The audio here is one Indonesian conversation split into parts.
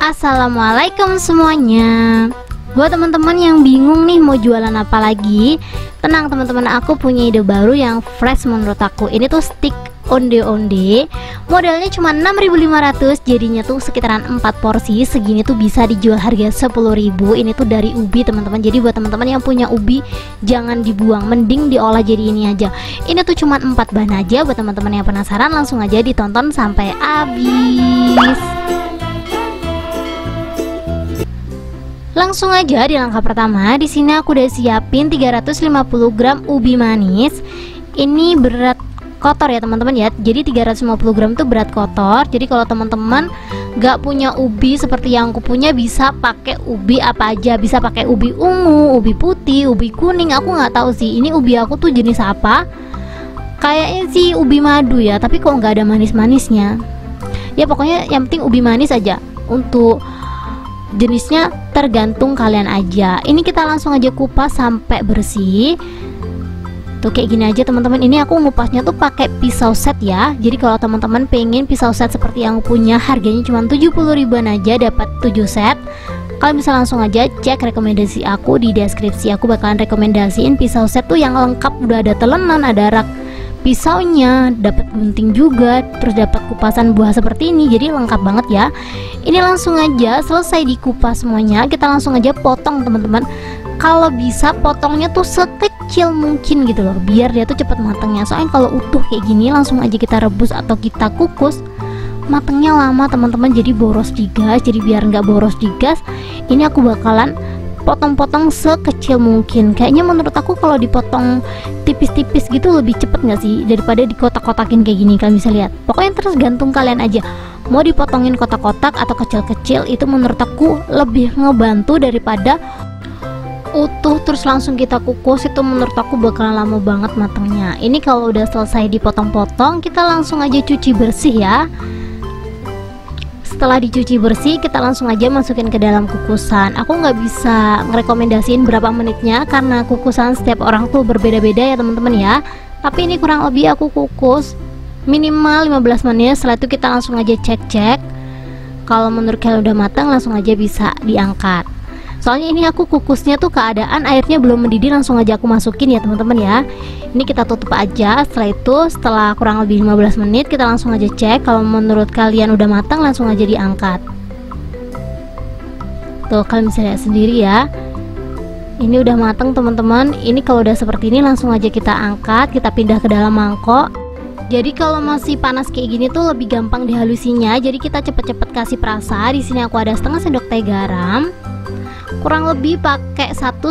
Assalamualaikum semuanya. Buat teman-teman yang bingung nih mau jualan apa lagi, tenang teman-teman, aku punya ide baru yang fresh menurut aku. Ini tuh stick onde-onde. Modalnya cuma 6.500, jadinya tuh sekitaran 4 porsi. Segini tuh bisa dijual harga 10.000. Ini tuh dari ubi teman-teman. Jadi buat teman-teman yang punya ubi jangan dibuang, mending diolah jadi ini aja. Ini tuh cuma 4 bahan aja. Buat teman-teman yang penasaran langsung aja ditonton sampai habis. Langsung aja di langkah pertama. Di sini aku udah siapin 350 gram ubi manis. Ini berat kotor ya teman-teman ya. Jadi 350 gram itu berat kotor. Jadi kalau teman-teman gak punya ubi seperti yang aku punya, bisa pakai ubi apa aja. Bisa pakai ubi ungu, ubi putih, ubi kuning. Aku nggak tahu sih ini ubi aku tuh jenis apa. Kayaknya sih ubi madu ya, tapi kok nggak ada manis-manisnya. Ya pokoknya yang penting ubi manis aja. Untuk jenisnya tergantung kalian aja. Ini kita langsung aja kupas sampai bersih. Tuh kayak gini aja teman-teman. Ini aku ngupasnya tuh pakai pisau set ya. Jadi kalau teman-teman pengen pisau set seperti yang aku punya, harganya cuma 70 ribuan aja, dapat 7 set. Kalian bisa langsung aja cek rekomendasi aku di deskripsi. Aku bakalan rekomendasiin pisau set tuh yang lengkap, udah ada telenan, ada rak pisaunya, dapat gunting juga, terus dapat kupasan buah seperti ini. Jadi lengkap banget ya. Ini langsung aja selesai dikupas semuanya, kita langsung aja potong teman-teman. Kalau bisa potongnya tuh sekecil mungkin gitu loh, biar dia tuh cepet matangnya. Soalnya kalau utuh kayak gini langsung aja kita rebus atau kita kukus, matangnya lama teman-teman, jadi boros di gas. Jadi biar nggak boros di gas, ini aku bakalan potong-potong sekecil mungkin. Kayaknya menurut aku kalau dipotong tipis-tipis gitu lebih cepet nggak sih daripada dikotak-kotakin kayak gini. Kalian bisa lihat. Pokoknya terus gantung kalian aja, mau dipotongin kotak-kotak atau kecil-kecil, itu menurut aku lebih ngebantu daripada utuh terus langsung kita kukus. Itu menurut aku bakalan lama banget matangnya. Ini kalau udah selesai dipotong-potong, kita langsung aja cuci bersih ya. Setelah dicuci bersih, kita langsung aja masukin ke dalam kukusan. Aku nggak bisa ngerekomendasiin berapa menitnya karena kukusan setiap orang tuh berbeda-beda ya teman-teman ya. Tapi ini kurang lebih aku kukus minimal 15 menit. Setelah itu kita langsung aja cek-cek. Kalau menurut kalian udah matang, langsung aja bisa diangkat. Soalnya ini aku kukusnya tuh keadaan airnya belum mendidih, langsung aja aku masukin ya teman-teman ya. Ini kita tutup aja. Setelah itu, setelah kurang lebih 15 menit, kita langsung aja cek. Kalau menurut kalian udah matang, langsung aja diangkat. Tuh kalian bisa lihat sendiri ya. Ini udah matang teman-teman. Ini kalau udah seperti ini langsung aja kita angkat, kita pindah ke dalam mangkok. Jadi kalau masih panas kayak gini tuh lebih gampang dihalusinya. Jadi kita cepet-cepet kasih perasa. Di sini aku ada setengah sendok teh garam. Kurang lebih pakai 1-2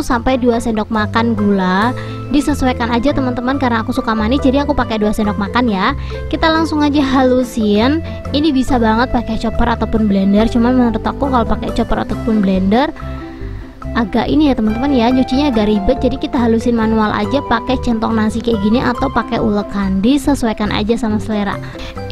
sendok makan gula. Disesuaikan aja teman-teman, karena aku suka manis jadi aku pakai 2 sendok makan ya. Kita langsung aja halusin. Ini bisa banget pakai chopper ataupun blender. Cuman menurut aku kalau pakai chopper ataupun blender agak ini ya teman-teman ya, nyucinya agak ribet. Jadi kita halusin manual aja pakai centong nasi kayak gini atau pakai ulekan. Disesuaikan aja sama selera.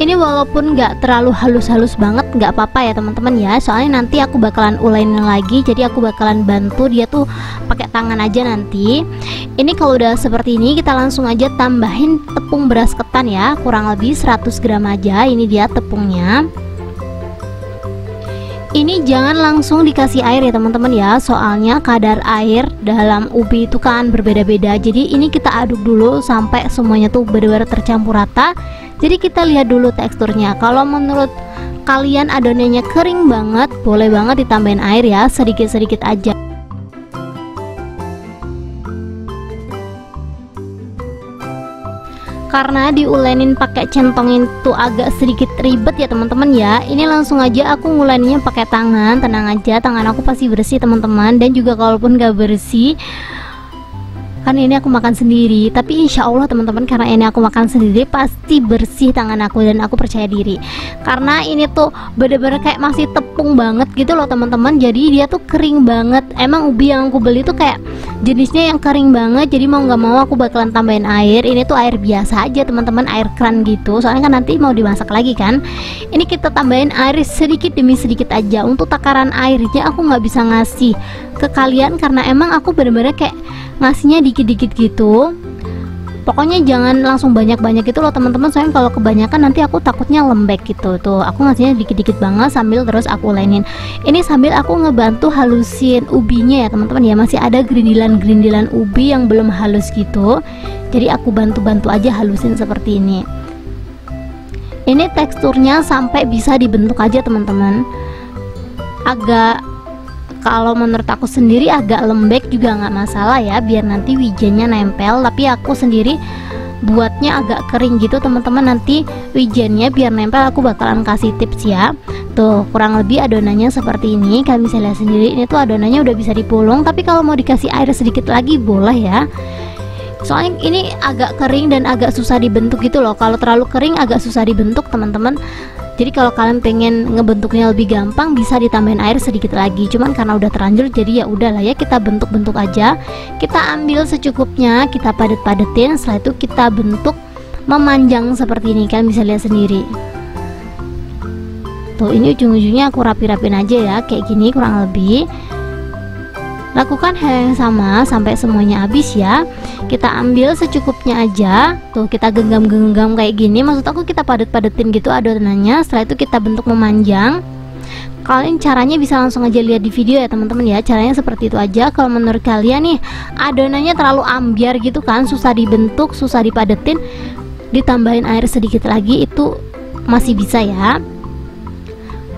Ini walaupun nggak terlalu halus-halus banget nggak apa-apa ya teman-teman ya. Soalnya nanti aku bakalan ulenin lagi, jadi aku bakalan bantu dia tuh pakai tangan aja nanti. Ini kalau udah seperti ini, kita langsung aja tambahin tepung beras ketan ya, kurang lebih 100 gram aja. Ini dia tepungnya. Ini jangan langsung dikasih air ya teman-teman ya, soalnya kadar air dalam ubi itu kan berbeda-beda. Jadi ini kita aduk dulu sampai semuanya tuh benar-benar tercampur rata. Jadi kita lihat dulu teksturnya. Kalau menurut kalian adonannya kering banget, boleh banget ditambahin air ya, sedikit-sedikit aja. Karena diulenin pakai centong itu agak sedikit ribet ya teman-teman ya. Ini langsung aja aku nguleninnya pakai tangan. Tenang aja, tangan aku pasti bersih teman-teman. Dan juga kalaupun gak bersih, kan ini aku makan sendiri, tapi insya Allah teman-teman, karena ini aku makan sendiri pasti bersih tangan aku dan aku percaya diri. Karena ini tuh bener-bener kayak masih tepung banget gitu loh teman-teman. Jadi dia tuh kering banget. Emang ubi yang aku beli tuh kayak jenisnya yang kering banget. Jadi mau nggak mau aku bakalan tambahin air. Ini tuh air biasa aja teman-teman, air keran gitu. Soalnya kan nanti mau dimasak lagi kan. Ini kita tambahin air sedikit demi sedikit aja. Untuk takaran airnya aku nggak bisa ngasih ke kalian karena emang aku bener-bener kayak ngasihnya dikit-dikit gitu. Pokoknya jangan langsung banyak-banyak gitu loh teman-teman, soalnya kalau kebanyakan nanti aku takutnya lembek gitu. Tuh aku ngasihnya dikit-dikit banget sambil terus aku ulenin. Ini sambil aku ngebantu halusin ubinya ya teman-teman ya, masih ada gerindilan-gerindilan ubi yang belum halus gitu, jadi aku bantu-bantu aja halusin seperti ini. Ini teksturnya sampai bisa dibentuk aja teman-teman. Agak, kalau menurut aku sendiri agak lembek juga nggak masalah ya, biar nanti wijennya nempel. Tapi aku sendiri buatnya agak kering gitu teman-teman, nanti wijennya biar nempel aku bakalan kasih tips ya. Tuh kurang lebih adonannya seperti ini, kalian bisa lihat sendiri. Ini tuh adonannya udah bisa dipulung, tapi kalau mau dikasih air sedikit lagi boleh ya, soalnya ini agak kering dan agak susah dibentuk gitu loh. Kalau terlalu kering agak susah dibentuk teman-teman. Jadi kalau kalian pengen ngebentuknya lebih gampang bisa ditambahin air sedikit lagi. Cuman karena udah terlanjur jadi ya udahlah ya, kita bentuk-bentuk aja. Kita ambil secukupnya, kita padet-padetin, setelah itu kita bentuk memanjang seperti ini. Kalian bisa lihat sendiri. Tuh ini ujung-ujungnya aku rapi-rapin aja ya, kayak gini kurang lebih. Lakukan hal yang sama sampai semuanya habis ya. Kita ambil secukupnya aja. Tuh kita genggam-genggam kayak gini. Maksud aku kita padet-padetin gitu adonannya. Setelah itu kita bentuk memanjang. Kalian caranya bisa langsung aja lihat di video ya teman-teman ya. Caranya seperti itu aja. Kalau menurut kalian nih adonannya terlalu ambiar gitu kan, susah dibentuk, susah dipadetin, ditambahin air sedikit lagi itu masih bisa ya.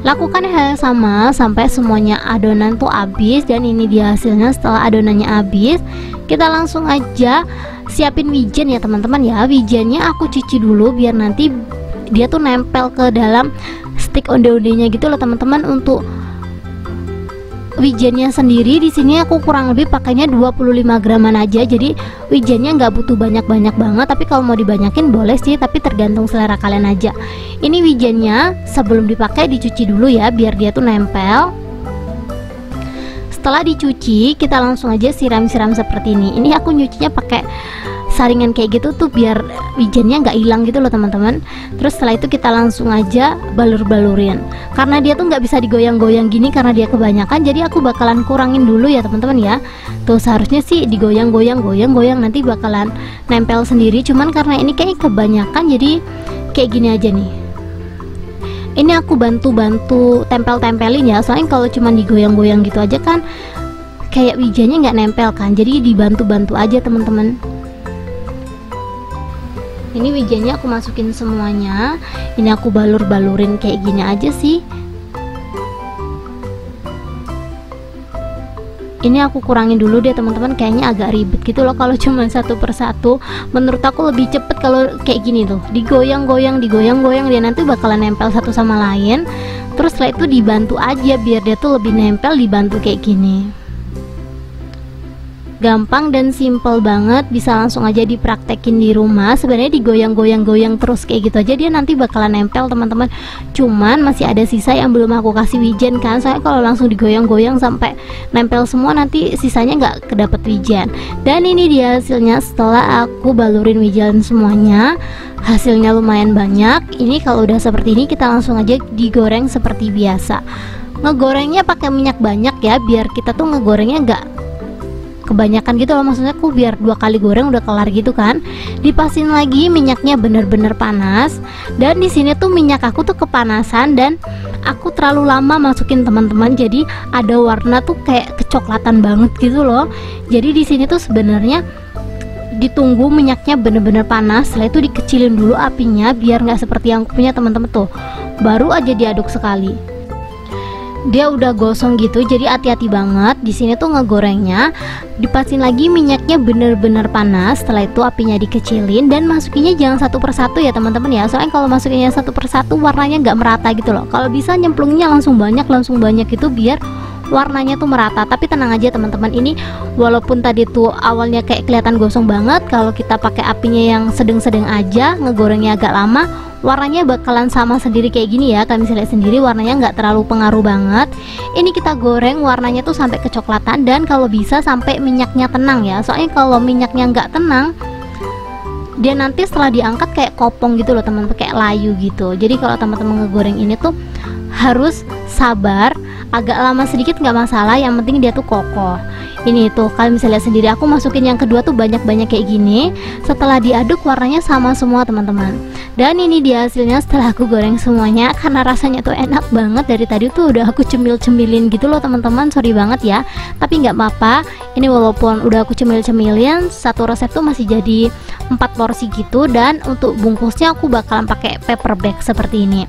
Lakukan hal yang sama sampai semuanya adonan tuh habis. Dan ini dia hasilnya setelah adonannya habis. Kita langsung aja siapin wijen ya teman-teman ya. Wijennya aku cuci dulu biar nanti dia tuh nempel ke dalam stick onde-ondenya gitu loh teman-teman. Untuk wijennya sendiri di sini aku kurang lebih pakainya 25 graman aja. Jadi wijennya nggak butuh banyak-banyak banget, tapi kalau mau dibanyakin boleh sih, tapi tergantung selera kalian aja. Ini wijennya sebelum dipakai dicuci dulu ya biar dia tuh nempel. Setelah dicuci kita langsung aja siram-siram seperti ini. Ini aku nyucinya pakai saringan kayak gitu tuh biar wijennya nggak hilang gitu loh teman-teman. Terus setelah itu kita langsung aja balur-balurin. Karena dia tuh nggak bisa digoyang-goyang gini karena dia kebanyakan, jadi aku bakalan kurangin dulu ya teman-teman ya. Tuh seharusnya sih digoyang-goyang, goyang-goyang nanti bakalan nempel sendiri. Cuman karena ini kayaknya kebanyakan jadi kayak gini aja nih. Ini aku bantu-bantu tempel-tempelin ya, soalnya kalau cuman digoyang-goyang gitu aja kan kayak wijennya nggak nempel kan, jadi dibantu-bantu aja teman-teman. Ini wijennya aku masukin semuanya. Ini aku balur-balurin kayak gini aja sih. Ini aku kurangin dulu deh teman-teman, kayaknya agak ribet gitu loh kalau cuma satu persatu. Menurut aku lebih cepet kalau kayak gini tuh, digoyang-goyang, digoyang-goyang, dia nanti bakalan nempel satu sama lain. Terus setelah itu dibantu aja biar dia tuh lebih nempel, dibantu kayak gini. Gampang dan simple banget, bisa langsung aja dipraktekin di rumah. Sebenarnya digoyang-goyang-goyang terus kayak gitu aja dia nanti bakalan nempel teman-teman. Cuman masih ada sisa yang belum aku kasih wijen kan, soalnya kalau langsung digoyang-goyang sampai nempel semua nanti sisanya nggak kedapet wijen. Dan ini dia hasilnya setelah aku balurin wijen semuanya. Hasilnya lumayan banyak. Ini kalau udah seperti ini kita langsung aja digoreng seperti biasa. Ngegorengnya pakai minyak banyak ya, biar kita tuh ngegorengnya nggak kebanyakan gitu loh, maksudnya aku biar 2 kali goreng udah kelar gitu kan. Dipasin lagi minyaknya bener-bener panas. Dan di sini tuh minyak aku tuh kepanasan dan aku terlalu lama masukin teman-teman, jadi ada warna tuh kayak kecoklatan banget gitu loh. Jadi di sini tuh sebenarnya ditunggu minyaknya bener-bener panas. Setelah itu dikecilin dulu apinya biar nggak seperti yang punya teman-teman tuh, baru aja diaduk sekali dia udah gosong gitu. Jadi hati-hati banget di sini tuh ngegorengnya. Dipasin lagi minyaknya bener-bener panas. Setelah itu apinya dikecilin dan masukinnya jangan satu persatu ya teman-teman ya, soalnya kalau masukinnya satu persatu warnanya nggak merata gitu loh. Kalau bisa nyemplungnya langsung banyak itu biar warnanya tuh merata. Tapi tenang aja teman-teman, ini walaupun tadi tuh awalnya kayak kelihatan gosong banget, kalau kita pakai apinya yang sedang-sedang aja, ngegorengnya agak lama, warnanya bakalan sama sendiri kayak gini ya. Kalian bisa lihat sendiri warnanya nggak terlalu pengaruh banget. Ini kita goreng warnanya tuh sampai kecoklatan dan kalau bisa sampai minyaknya tenang ya, soalnya kalau minyaknya nggak tenang dia nanti setelah diangkat kayak kopong gitu loh teman-teman, kayak layu gitu. Jadi kalau teman-teman ngegoreng ini tuh harus sabar, agak lama sedikit nggak masalah, yang penting dia tuh kokoh. Ini tuh kalian bisa lihat sendiri, aku masukin yang kedua tuh banyak-banyak kayak gini. Setelah diaduk warnanya sama semua teman-teman. Dan ini dia hasilnya setelah aku goreng semuanya, karena rasanya tuh enak banget. Dari tadi tuh udah aku cemil-cemilin gitu loh teman-teman, sorry banget ya, tapi nggak apa-apa. Ini walaupun udah aku cemil-cemilin, satu resep tuh masih jadi 4 porsi gitu. Dan untuk bungkusnya aku bakalan pakai paper bag seperti ini.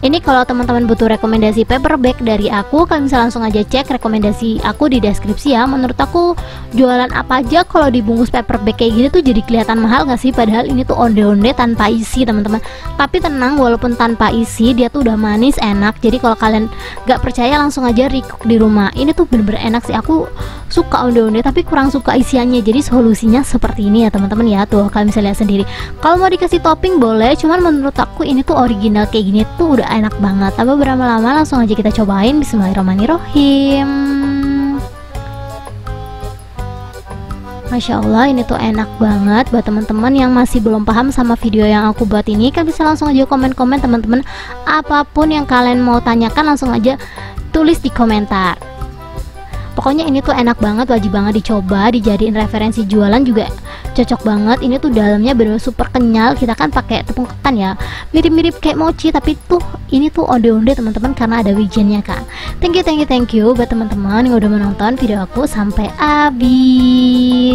Ini kalau teman-teman butuh rekomendasi paper bag dari aku, kalian bisa langsung aja cek rekomendasi aku di deskripsi ya. Menurut aku jualan apa aja kalau dibungkus paper bag kayak gini tuh jadi kelihatan mahal gak sih? Padahal ini tuh onde-onde tanpa isi teman-teman. Tapi tenang, walaupun tanpa isi dia tuh udah manis, enak. Jadi kalau kalian gak percaya langsung aja recook di rumah. Ini tuh bener-bener enak sih. Aku suka onde-onde tapi kurang suka isiannya. Jadi solusinya seperti ini ya teman-teman ya. Tuh kalian bisa lihat sendiri. Kalau mau dikasih topping boleh, cuman menurut aku ini tuh original kayak gini tuh udah enak banget. Tanpa berlama-lama langsung aja kita cobain. Bismillahirrahmanirrahim. Masya Allah, ini tuh enak banget. Buat teman-teman yang masih belum paham sama video yang aku buat ini, kalian bisa langsung aja komen-komen teman-teman. Apapun yang kalian mau tanyakan langsung aja tulis di komentar. Pokoknya ini tuh enak banget, wajib banget dicoba, dijadiin referensi jualan juga cocok banget. Ini tuh dalamnya bener super kenyal. Kita kan pakai tepung ketan ya, mirip-mirip kayak mochi, tapi tuh ini tuh onde-onde teman-teman karena ada wijennya kan. Thank you buat teman-teman yang udah menonton video aku sampai habis.